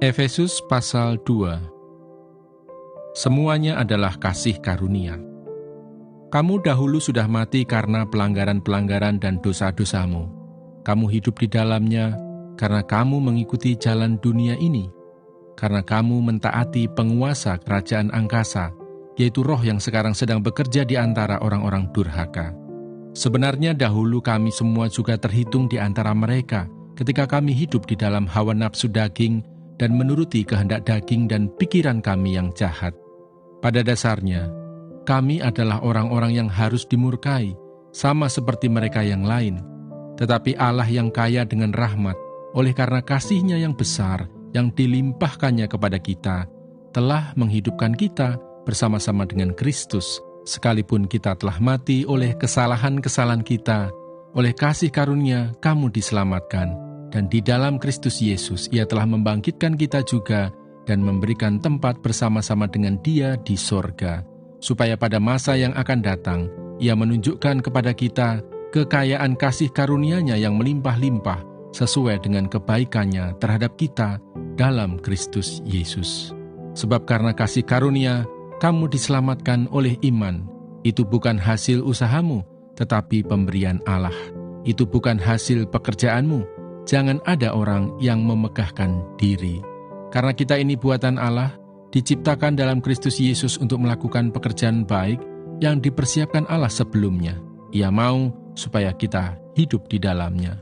Efesus pasal 2. Semuanya adalah kasih karunia. Kamu dahulu sudah mati karena pelanggaran-pelanggaran dan dosa-dosamu. Kamu hidup di dalamnya karena kamu mengikuti jalan dunia ini, karena kamu mentaati penguasa kerajaan angkasa, yaitu roh yang sekarang sedang bekerja di antara orang-orang durhaka. Sebenarnya dahulu kami semua juga terhitung di antara mereka ketika kami hidup di dalam hawa nafsu daging dan menuruti kehendak daging dan pikiran kami yang jahat. Pada dasarnya, kami adalah orang-orang yang harus dimurkai, sama seperti mereka yang lain. Tetapi Allah yang kaya dengan rahmat, oleh karena kasih-Nya yang besar yang dilimpahkannya kepada kita, telah menghidupkan kita bersama-sama dengan Kristus, sekalipun kita telah mati oleh kesalahan-kesalahan kita, oleh kasih karunia kamu diselamatkan, dan di dalam Kristus Yesus Ia telah membangkitkan kita juga dan memberikan tempat bersama-sama dengan Dia di sorga, supaya pada masa yang akan datang, Ia menunjukkan kepada kita kekayaan kasih karunia-Nya yang melimpah-limpah sesuai dengan kebaikan-Nya terhadap kita dalam Kristus Yesus. Sebab karena kasih karunia, kamu diselamatkan oleh iman. Itu bukan hasil usahamu, tetapi pemberian Allah. Itu bukan hasil pekerjaanmu. Jangan ada orang yang memegahkan diri. Karena kita ini buatan Allah, diciptakan dalam Kristus Yesus untuk melakukan pekerjaan baik yang dipersiapkan Allah sebelumnya. Ia mau supaya kita hidup di dalamnya.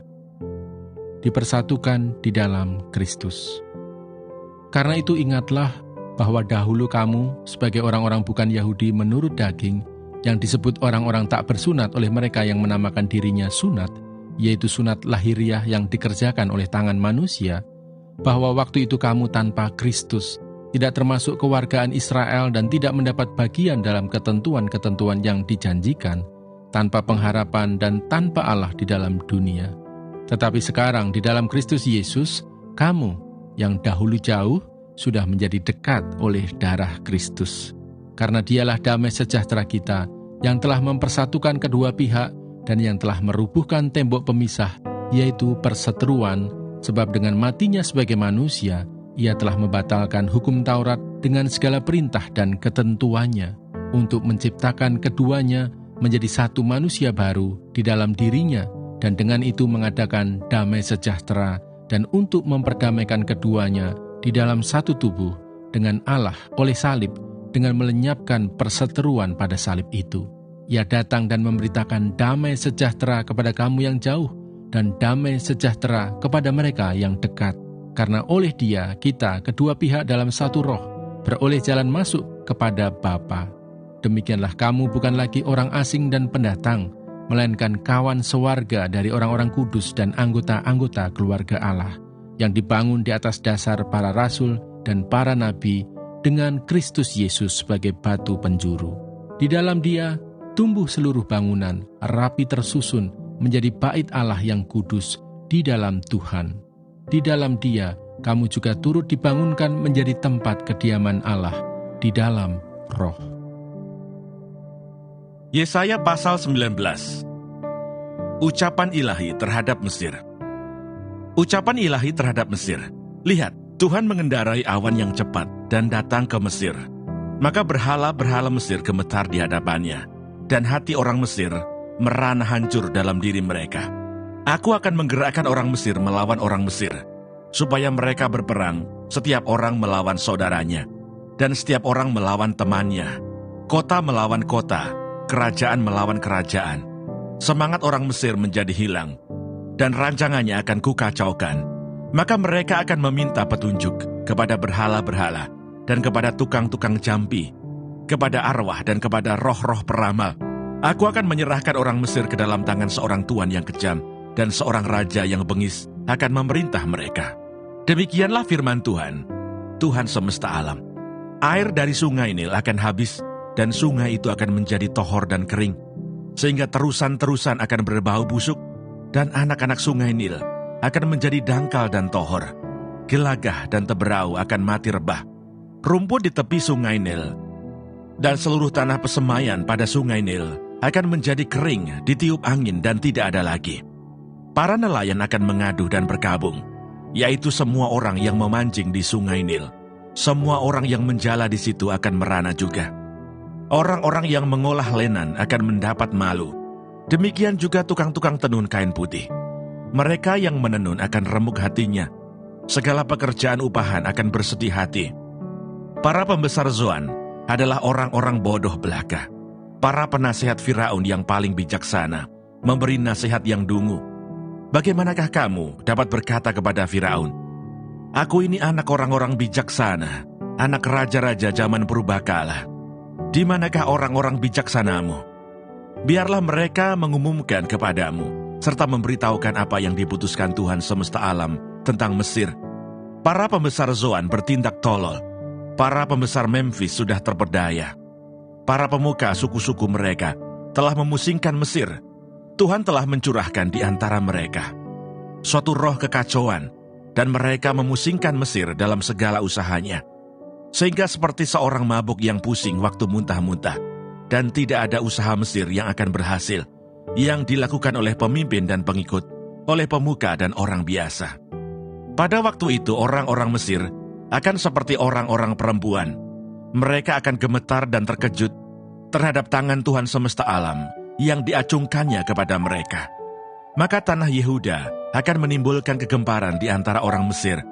Dipersatukan di dalam Kristus. Karena itu ingatlah bahwa dahulu kamu sebagai orang-orang bukan Yahudi menurut daging, yang disebut orang-orang tak bersunat oleh mereka yang menamakan dirinya sunat, yaitu sunat lahiriah yang dikerjakan oleh tangan manusia, bahwa waktu itu kamu tanpa Kristus, tidak termasuk kewargaan Israel dan tidak mendapat bagian dalam ketentuan-ketentuan yang dijanjikan, tanpa pengharapan dan tanpa Allah di dalam dunia. Tetapi sekarang di dalam Kristus Yesus, kamu yang dahulu jauh, sudah menjadi dekat oleh darah Kristus. Karena Dialah damai sejahtera kita, yang telah mempersatukan kedua pihak dan yang telah merubuhkan tembok pemisah, yaitu perseteruan, sebab dengan matinya sebagai manusia, Ia telah membatalkan hukum Taurat dengan segala perintah dan ketentuannya, untuk menciptakan keduanya menjadi satu manusia baru di dalam dirinya, dan dengan itu mengadakan damai sejahtera, dan untuk memperdamaikan keduanya di dalam satu tubuh dengan Allah oleh salib, dengan melenyapkan perseteruan pada salib itu. Ia datang dan memberitakan damai sejahtera kepada kamu yang jauh, dan damai sejahtera kepada mereka yang dekat. Karena oleh Dia, kita kedua pihak dalam satu roh, beroleh jalan masuk kepada Bapa. Demikianlah kamu bukan lagi orang asing dan pendatang, melainkan kawan sewarga dari orang-orang kudus dan anggota-anggota keluarga Allah, yang dibangun di atas dasar para rasul dan para nabi, dengan Kristus Yesus sebagai batu penjuru. Di dalam Dia, tumbuh seluruh bangunan, rapi tersusun, menjadi bait Allah yang kudus di dalam Tuhan. Di dalam Dia, kamu juga turut dibangunkan menjadi tempat kediaman Allah di dalam Roh. Yesaya pasal 19. Ucapan ilahi terhadap Mesir. Ucapan ilahi terhadap Mesir. Lihat, Tuhan mengendarai awan yang cepat dan datang ke Mesir. Maka berhala-berhala Mesir gemetar di hadapannya, dan hati orang Mesir merana hancur dalam diri mereka. Aku akan menggerakkan orang Mesir melawan orang Mesir, supaya mereka berperang, setiap orang melawan saudaranya, dan setiap orang melawan temannya. Kota melawan kota, kerajaan melawan kerajaan. Semangat orang Mesir menjadi hilang, dan rancangannya akan kukacaukan. Maka mereka akan meminta petunjuk kepada berhala-berhala dan kepada tukang-tukang jampi, kepada arwah dan kepada roh-roh peramal. Aku akan menyerahkan orang Mesir ke dalam tangan seorang tuan yang kejam, dan seorang raja yang bengis akan memerintah mereka. Demikianlah firman Tuhan, Tuhan semesta alam. Air dari sungai Nil akan habis, dan sungai itu akan menjadi tohor dan kering, sehingga terusan-terusan akan berbau busuk, dan anak-anak sungai Nil akan menjadi dangkal dan tohor. Gelagah dan teberau akan mati rebah. Rumput di tepi sungai Nil dan seluruh tanah persemaian pada sungai Nil akan menjadi kering, ditiup angin dan tidak ada lagi. Para nelayan akan mengadu dan berkabung. yaitu semua orang yang memancing di sungai Nil. Semua orang yang menjala di situ akan merana juga. Orang-orang yang mengolah lenan akan mendapat malu. Demikian juga tukang-tukang tenun kain putih. Mereka yang menenun akan remuk hatinya. Segala pekerjaan upahan akan bersedih hati. Para pembesar Zoan adalah orang-orang bodoh belaka. Para penasihat Firaun yang paling bijaksana memberi nasihat yang dungu. Bagaimanakah kamu dapat berkata kepada Firaun, "Aku ini anak orang-orang bijaksana, anak raja-raja zaman purbakala. Di manakah orang-orang bijaksanamu? Biarlah mereka mengumumkan kepadamu, serta memberitahukan apa yang diputuskan Tuhan semesta alam tentang Mesir." Para pembesar Zoan bertindak tolol. Para pembesar Memfis sudah terpedaya. Para pemuka suku-suku mereka telah memusingkan Mesir. Tuhan telah mencurahkan di antara mereka suatu roh kekacauan, dan mereka memusingkan Mesir dalam segala usahanya. Sehingga seperti seorang mabuk yang pusing waktu muntah-muntah, dan tidak ada usaha Mesir yang akan berhasil, yang dilakukan oleh pemimpin dan pengikut, oleh pemuka dan orang biasa. Pada waktu itu orang-orang Mesir akan seperti orang-orang perempuan. Mereka akan gemetar dan terkejut terhadap tangan Tuhan semesta alam yang diacungkannya kepada mereka. Maka tanah Yehuda akan menimbulkan kegemparan di antara orang Mesir,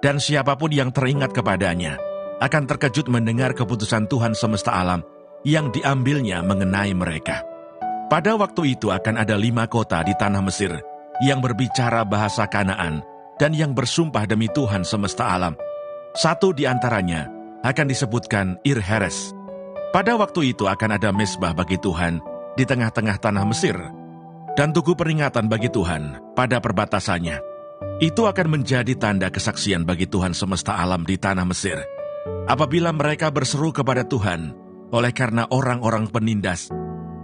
dan siapapun yang teringat kepadanya akan terkejut mendengar keputusan Tuhan semesta alam yang diambilnya mengenai mereka. Pada waktu itu akan ada 5 kota di tanah Mesir yang berbicara bahasa Kanaan dan yang bersumpah demi Tuhan semesta alam. Satu di antaranya akan disebutkan Ir-Heres. Pada waktu itu akan ada mezbah bagi Tuhan di tengah-tengah tanah Mesir, dan tugu peringatan bagi Tuhan pada perbatasannya. Itu akan menjadi tanda kesaksian bagi Tuhan semesta alam di tanah Mesir. Apabila mereka berseru kepada Tuhan oleh karena orang-orang penindas,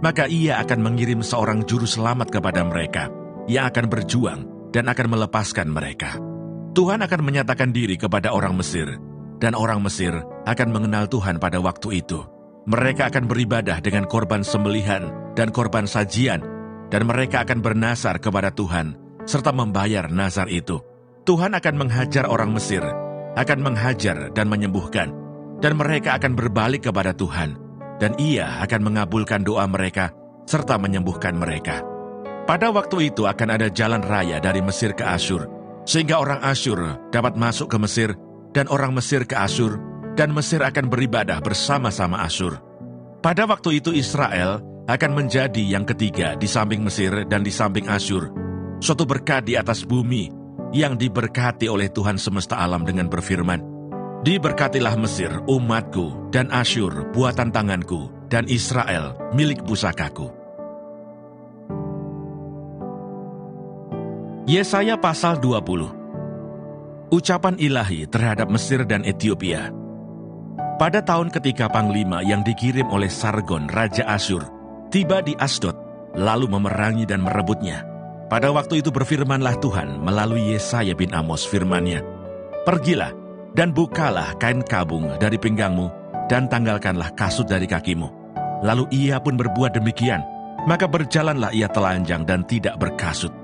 maka Ia akan mengirim seorang juru selamat kepada mereka yang akan berjuang dan akan melepaskan mereka. Tuhan akan menyatakan diri kepada orang Mesir, dan orang Mesir akan mengenal Tuhan pada waktu itu. Mereka akan beribadah dengan korban sembelihan dan korban sajian, dan mereka akan bernazar kepada Tuhan, serta membayar nazar itu. Tuhan akan menghajar orang Mesir, akan menghajar dan menyembuhkan, dan mereka akan berbalik kepada Tuhan, dan Ia akan mengabulkan doa mereka, serta menyembuhkan mereka. Pada waktu itu akan ada jalan raya dari Mesir ke Asyur, sehingga orang Asyur dapat masuk ke Mesir, dan orang Mesir ke Asyur, dan Mesir akan beribadah bersama-sama Asyur. Pada waktu itu Israel akan menjadi yang ketiga di samping Mesir dan di samping Asyur, suatu berkat di atas bumi yang diberkati oleh Tuhan semesta alam dengan berfirman, "Diberkatilah Mesir umatku, dan Asyur buatan tanganku, dan Israel milik pusakaku." Yesaya pasal 20. Ucapan ilahi terhadap Mesir dan Ethiopia. Pada tahun ketika Panglima yang dikirim oleh Sargon, Raja Asyur, tiba di Asdod, lalu memerangi dan merebutnya. Pada waktu itu berfirmanlah Tuhan melalui Yesaya bin Amos firman-Nya, "Pergilah dan bukalah kain kabung dari pinggangmu, dan tanggalkanlah kasut dari kakimu." Lalu ia pun berbuat demikian, maka berjalanlah ia telanjang dan tidak berkasut.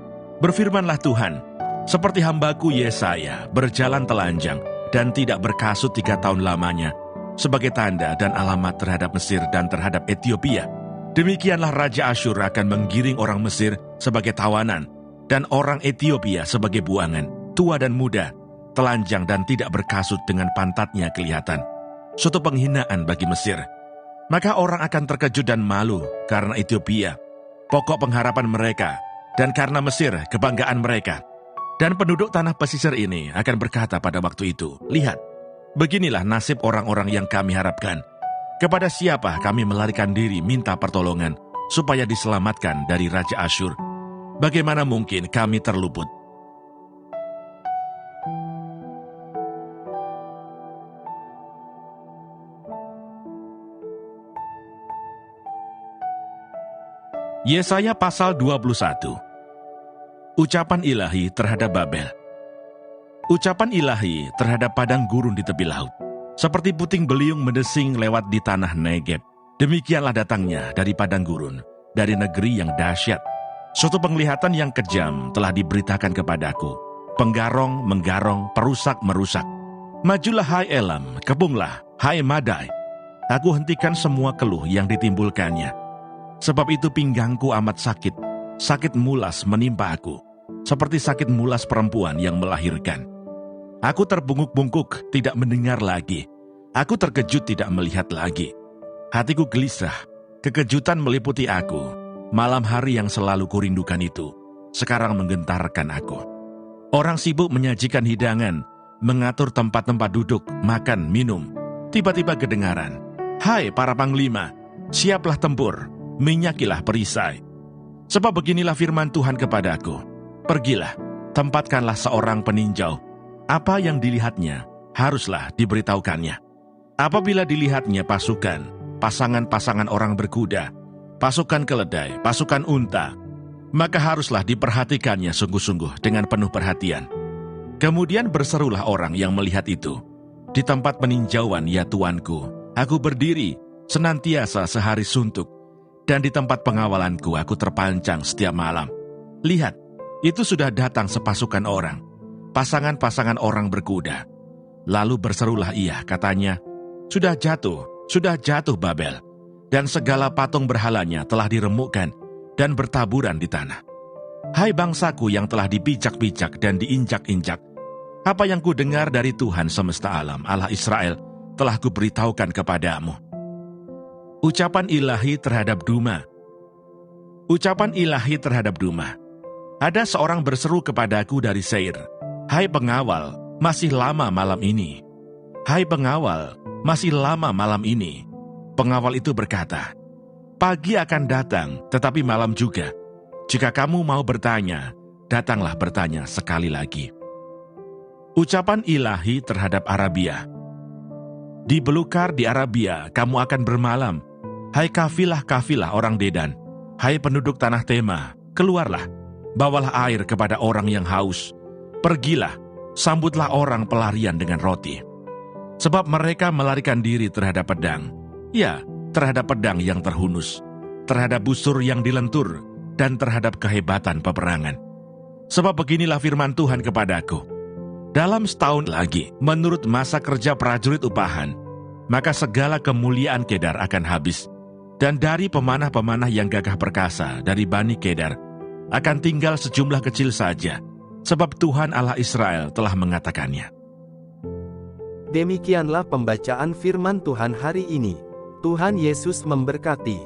Berfirmanlah Tuhan, "Seperti hambaku Yesaya berjalan telanjang dan tidak berkasut 3 tahun lamanya, sebagai tanda dan alamat terhadap Mesir dan terhadap Ethiopia, demikianlah Raja Asyur akan menggiring orang Mesir sebagai tawanan, dan orang Ethiopia sebagai buangan, tua dan muda, telanjang dan tidak berkasut dengan pantatnya kelihatan. Suatu penghinaan bagi Mesir. Maka orang akan terkejut dan malu karena Ethiopia, pokok pengharapan mereka, dan karena Mesir, kebanggaan mereka. Dan penduduk tanah pesisir ini akan berkata pada waktu itu, "Lihat, beginilah nasib orang-orang yang kami harapkan. Kepada siapa kami melarikan diri minta pertolongan, supaya diselamatkan dari Raja Asyur? Bagaimana mungkin kami terluput?" Yesaya pasal 21. Ucapan ilahi terhadap Babel. Ucapan ilahi terhadap padang gurun di tepi laut. Seperti puting beliung mendesing lewat di tanah Negeb, demikianlah datangnya dari padang gurun, dari negeri yang dahsyat. Suatu penglihatan yang kejam telah diberitakan kepadaku. penggarong menggarong, perusak merusak. Majulah hai Elam, kepunglah, hai Madai. Aku hentikan semua keluh yang ditimbulkannya. Sebab itu pinggangku amat sakit, sakit mulas menimpa aku, seperti sakit mulas perempuan yang melahirkan. Aku terbungkuk-bungkuk, tidak mendengar lagi. Aku terkejut, tidak melihat lagi. Hatiku gelisah, kekejutan meliputi aku. Malam hari yang selalu kurindukan itu sekarang menggentarkan aku. Orang sibuk menyajikan hidangan, mengatur tempat-tempat duduk, makan, minum. Tiba-tiba kedengaran, "Hai para panglima, siaplah tempur, minyakilah perisai." Sebab beginilah firman Tuhan kepadaku, "Pergilah, tempatkanlah seorang peninjau. Apa yang dilihatnya, haruslah diberitahukannya. Apabila dilihatnya pasukan, pasangan-pasangan orang berkuda, pasukan keledai, pasukan unta, maka haruslah diperhatikannya sungguh-sungguh dengan penuh perhatian." Kemudian berserulah orang yang melihat itu, "Di tempat peninjauan ya tuanku, aku berdiri senantiasa sehari suntuk, dan di tempat pengawalanku aku terpancang setiap malam. Lihat, itu sudah datang sepasukan orang, pasangan-pasangan orang berkuda." Lalu berserulah ia, katanya, sudah jatuh Babel, dan segala patung berhalanya telah diremukkan dan bertaburan di tanah. Hai bangsaku yang telah dipijak-pijak dan diinjak-injak, apa yang ku dengar dari Tuhan semesta alam, Allah Israel, telah kuberitahukan kepadamu." Ucapan ilahi terhadap Duma. Ucapan ilahi terhadap Duma. Ada seorang berseru kepadaku dari Seir, "Hai pengawal, masih lama malam ini. Hai pengawal, masih lama malam ini." Pengawal itu berkata, "Pagi akan datang, tetapi malam juga. Jika kamu mau bertanya, datanglah bertanya sekali lagi." Ucapan ilahi terhadap Arabia. Di belukar di Arabia kamu akan bermalam. Hai kafilah-kafilah orang Dedan, hai penduduk tanah Tema, keluarlah, bawalah air kepada orang yang haus. Pergilah, sambutlah orang pelarian dengan roti. Sebab mereka melarikan diri terhadap pedang, ya, terhadap pedang yang terhunus, terhadap busur yang dilentur, dan terhadap kehebatan peperangan. Sebab beginilah firman Tuhan kepadaku, dalam setahun lagi, menurut masa kerja prajurit upahan, maka segala kemuliaan Kedar akan habis, dan dari pemanah-pemanah yang gagah perkasa dari Bani Kedar akan tinggal sejumlah kecil saja, sebab Tuhan Allah Israel telah mengatakannya. Demikianlah pembacaan firman Tuhan hari ini. Tuhan Yesus memberkati.